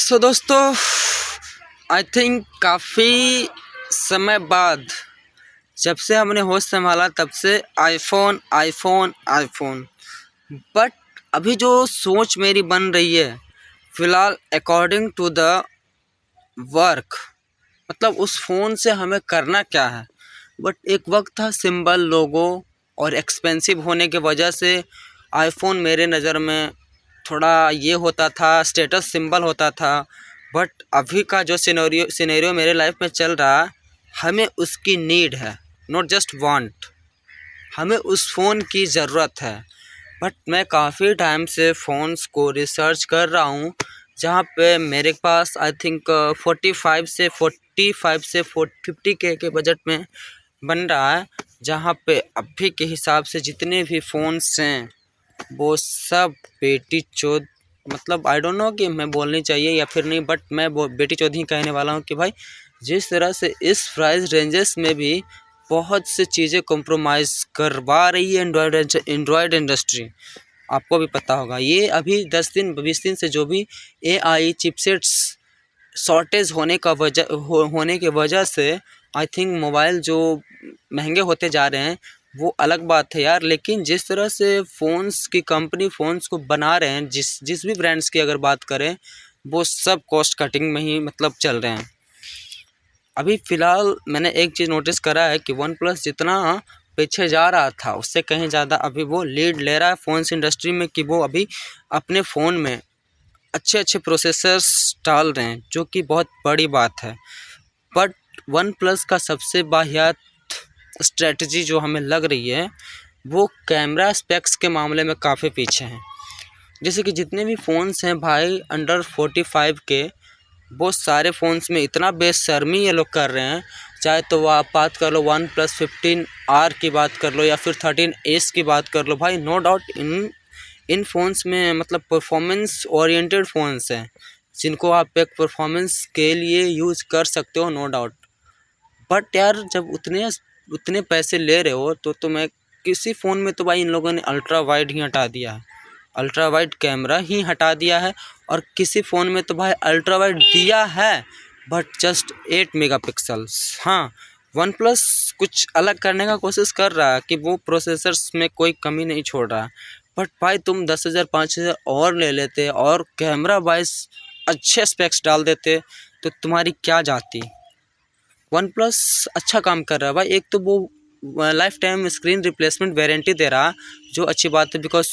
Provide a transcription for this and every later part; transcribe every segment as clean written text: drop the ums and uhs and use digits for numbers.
सो दोस्तों, I think काफ़ी समय बाद जब से हमने होश संभाला तब से आईफोन आईफोन आईफोन। बट अभी जो सोच मेरी बन रही है फ़िलहाल अकॉर्डिंग टू द वर्क, मतलब उस फ़ोन से हमें करना क्या है। बट एक वक्त था सिंबल, लोगो और एक्सपेंसिव होने की वजह से आईफोन मेरे नज़र में थोड़ा ये होता था, स्टेटस सिंबल होता था। बट अभी का जो सिनेरियो मेरे लाइफ में चल रहा है, हमें उसकी नीड है, नॉट जस्ट वांट। हमें उस फ़ोन की ज़रूरत है। बट मैं काफ़ी टाइम से फ़ोन्स को रिसर्च कर रहा हूँ, जहाँ पे मेरे पास आई थिंक 45 से 50 के बजट में बन रहा है, जहाँ पे अभी के हिसाब से जितने भी फ़ोन्स हैं वो सब बेटी चोद। मतलब आई डोंट नो कि मैं बोलनी चाहिए या फिर नहीं, बट मैं बेटी चोद ही कहने वाला हूँ कि भाई जिस तरह से इस प्राइस रेंजेस में भी बहुत सी चीज़ें कॉम्प्रोमाइज़ करवा रही है एंड्रॉयड इंडस्ट्री। आपको भी पता होगा, ये अभी 10 दिन 20 दिन से जो भी AI चिपसेट्स शॉर्टेज होने की वजह से आई थिंक मोबाइल जो महंगे होते जा रहे हैं वो अलग बात है यार। लेकिन जिस तरह से फ़ोन्स की कंपनी फ़ोन्स को बना रहे हैं, जिस भी ब्रांड्स की अगर बात करें, वो सब कॉस्ट कटिंग में ही मतलब चल रहे हैं। अभी फ़िलहाल मैंने एक चीज़ नोटिस करा है कि वन प्लस जितना पीछे जा रहा था उससे कहीं ज़्यादा अभी वो लीड ले रहा है फ़ोन्स इंडस्ट्री में, कि वो अभी अपने फ़ोन में अच्छे अच्छे प्रोसेसर्स डाल रहे हैं, जो कि बहुत बड़ी बात है। बट वन प्लस का सबसे वाहियात स्ट्रेटजी जो हमें लग रही है वो कैमरा स्पेक्स के मामले में काफ़ी पीछे हैं। जैसे कि जितने भी फ़ोन्स हैं भाई अंडर 45 के, वो सारे फ़ोन्स में इतना बेशर्मी ये लोग कर रहे हैं। चाहे तो वो आप बात कर लो OnePlus 15R की बात कर लो या फिर 13S की बात कर लो, भाई नो डाउट इन फ़ोन्स में मतलब परफॉर्मेंस ओरिएंटेड फ़ोन्स हैं, जिनको आप एक परफॉर्मेंस के लिए यूज़ कर सकते हो, नो डाउट। बट यार जब उतने पैसे ले रहे हो तो मैं किसी फ़ोन में तो भाई इन लोगों ने अल्ट्रा वाइड ही हटा दिया है, अल्ट्रा वाइड कैमरा ही हटा दिया है। और किसी फ़ोन में तो भाई अल्ट्रा वाइड दिया है बट जस्ट 8 मेगापिक्सल्स। हाँ, वन प्लस कुछ अलग करने का कोशिश कर रहा है कि वो प्रोसेसर्स में कोई कमी नहीं छोड़ रहा है। बट भाई तुम 10,000 5,000 और ले लेते और कैमरा वाइज अच्छे स्पेक्स डाल देते तो तुम्हारी क्या जाती। वन प्लस अच्छा काम कर रहा है भाई। एक तो वो life time screen replacement warranty दे रहा, जो अच्छी बात है, बिकॉज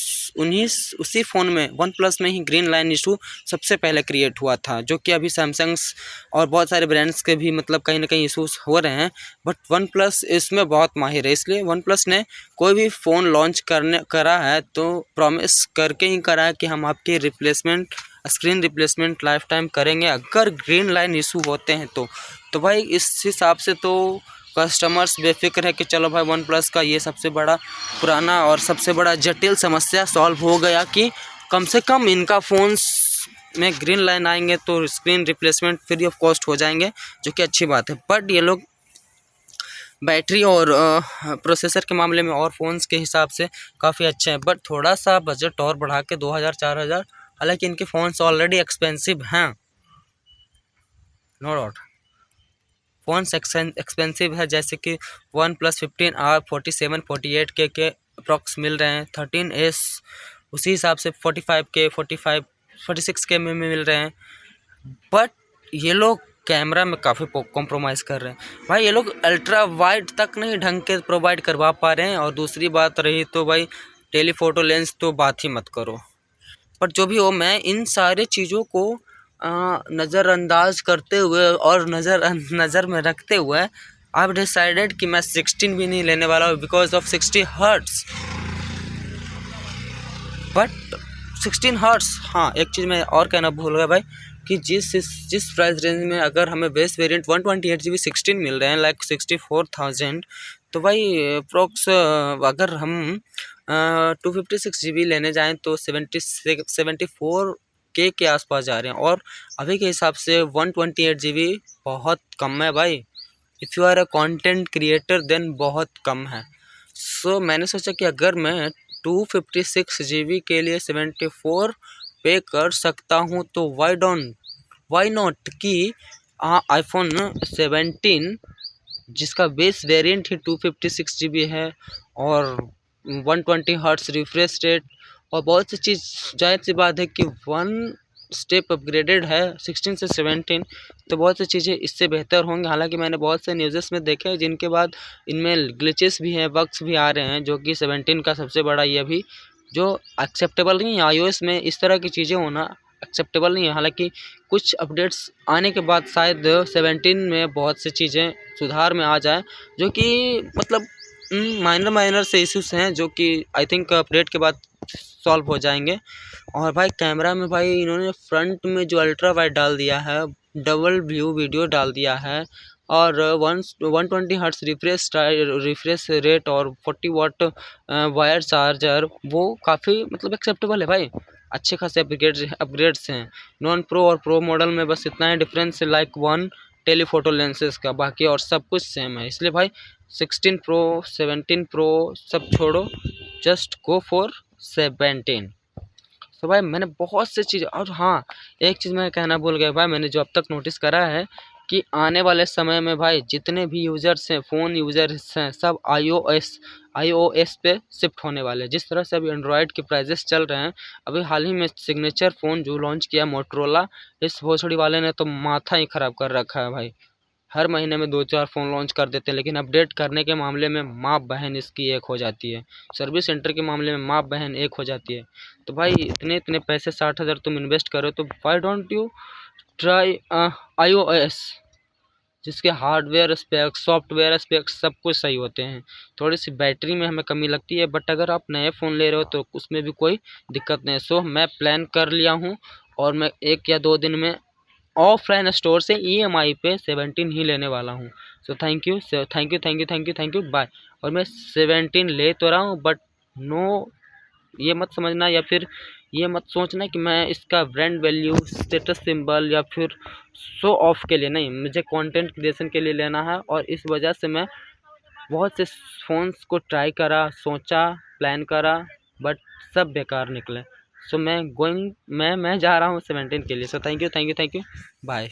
उसी फ़ोन में वन प्लस में ही ग्रीन लाइन इशू सबसे पहले क्रिएट हुआ था, जो कि अभी सैमसंग्स और बहुत सारे ब्रांड्स के भी मतलब कहीं ना कहीं इशूज़ हो रहे हैं। बट वन प्लस इसमें बहुत माहिर है, इसलिए वन प्लस ने कोई भी फ़ोन लॉन्च करा है तो प्रॉमिस करके ही करा है कि हम आपकी स्क्रीन रिप्लेसमेंट लाइफ टाइम करेंगे अगर ग्रीन लाइन इशू होते हैं तो भाई इस हिसाब से तो कस्टमर्स बेफिक्र है कि चलो भाई वन प्लस का ये सबसे बड़ा पुराना और सबसे बड़ा जटिल समस्या सॉल्व हो गया कि कम से कम इनका फ़ोन्स में ग्रीन लाइन आएंगे तो screen replacement free of cost हो जाएंगे, जो कि अच्छी बात है। बट ये लोग बैटरी और प्रोसेसर के मामले में और फ़ोन्स के हिसाब से काफ़ी अच्छे हैं, बट थोड़ा सा बजट और बढ़ा के 2,000 4,000, हालांकि इनके फ़ोन्स ऑलरेडी एक्सपेंसिव हैं, नो डाउट फ़ोन्स एक्सपेंसिव है। जैसे कि OnePlus 15R 47-48 के अप्रॉक्स मिल रहे हैं, 13S उसी हिसाब से 45 के 46 के में मिल रहे हैं। बट ये लोग कैमरा में काफ़ी कॉम्प्रोमाइज़ कर रहे हैं भाई। ये लोग अल्ट्रा वाइड तक नहीं ढंग के प्रोवाइड करवा पा रहे हैं, और दूसरी बात रही तो भाई टेलीफोटो लेंस तो बात ही मत करो। पर जो भी हो, मैं इन सारे चीज़ों को नज़रअंदाज करते हुए और नज़र में रखते हुए आई डिसाइडेड कि मैं 16 भी नहीं लेने वाला हूँ because of 60 hertz. But 16 hertz, हाँ एक चीज़ मैं और कहना भूल गया भाई कि जिस प्राइस रेंज में अगर हमें बेस वेरिएंट 128GB 16 मिल रहे हैं लाइक 64,000, तो भाई अप्रोक्स अगर हम 256GB लेने जाएं तो 74K के आसपास जा रहे हैं, और अभी के हिसाब से 128GB बहुत कम है भाई। If you are a content creator then बहुत कम है। सो मैंने सोचा कि अगर मैं 256GB के लिए 74 पे कर सकता हूँ तो वाई नॉट कि आईफोन 17 जिसका बेस वेरिएंट ही 256 GB है और 120 हर्ट्स रिफ्रेश रेट और बहुत सी चीज़, जाहिर सी बात है कि वन स्टेप अपग्रेडेड है 16 से 17, तो बहुत सी चीज़ें इससे बेहतर होंगी। हालांकि मैंने बहुत से न्यूज़ेस में देखे हैं जिनके बाद इनमें ग्लिचेस भी हैं, बग्स भी आ रहे हैं, जो कि 17 का सबसे बड़ा ये भी जो एक्सेप्टेबल नहीं है। iOS में इस तरह की चीज़ें होना एक्सेप्टेबल नहीं है। हालांकि कुछ अपडेट्स आने के बाद शायद 17 में बहुत सी चीज़ें सुधार में आ जाए, जो कि मतलब माइनर से इश्यूज हैं जो कि आई थिंक अपडेट के बाद सॉल्व हो जाएंगे। और भाई कैमरा में भाई इन्होंने फ्रंट में जो अल्ट्रा वाइड डाल दिया है, डबल व्यू वीडियो डाल दिया है और 120 हर्ट्स रिफ्रेश रेट और 40 वाट वायर चार्जर, वो काफ़ी मतलब एक्सेप्टेबल है भाई। अच्छे खासे अपग्रेड्स हैं। नॉन प्रो और प्रो मॉडल में बस इतना ही डिफरेंस है, लाइक वन टेलीफोटो लेंसेज का, बाकी और सब कुछ सेम है। इसलिए भाई 16 प्रो 17 प्रो सब छोड़ो, जस्ट गो फॉर 17। तो भाई मैंने बहुत से चीज़, और हाँ एक चीज़ मैं कहना भूल गया भाई, मैंने जो अब तक नोटिस करा है कि आने वाले समय में भाई जितने भी यूज़र्स हैं, फ़ोन यूज़र्स हैं, सब iOS पे शिफ्ट होने वाले हैं। जिस तरह से अभी एंड्रॉयड के प्राइजेस चल रहे हैं, अभी हाल ही में सिग्नेचर फ़ोन जो लॉन्च किया मोटरोला, इस भोसड़ी वाले ने तो माथा ही ख़राब कर रखा है भाई। हर महीने में 2-4 फ़ोन लॉन्च कर देते हैं, लेकिन अपडेट करने के मामले में माँ बहन इसकी एक हो जाती है। सर्विस सेंटर के मामले में माँ बहन एक हो जाती है। तो भाई इतने पैसे 60,000 तुम इन्वेस्ट करो तो why don't you try iOS, जिसके हार्डवेयर स्पेक्स, सॉफ्टवेयर स्पेक्स सब कुछ सही होते हैं। थोड़ी सी बैटरी में हमें कमी लगती है, बट अगर आप नए फ़ोन ले रहे हो तो उसमें भी कोई दिक्कत नहीं है। सो मैं प्लान कर लिया हूँ और मैं 1 या 2 दिन में ऑफलाइन स्टोर से EMI पे 17 ही लेने वाला हूँ। So thank you, thank you bye. और मैं 17 ले तो रहा हूँ, बट नो ये मत समझना या फिर ये मत सोचना कि मैं इसका ब्रांड वैल्यू, स्टेटस सिंबल या फिर शो ऑफ के लिए नहीं, मुझे कंटेंट क्रिएशन के लिए लेना है। और इस वजह से मैं बहुत से फ़ोन्स को ट्राई करा, सोचा, प्लान करा, बट सब बेकार निकले। सो मैं जा रहा हूँ 17 के लिए। So thank you bye.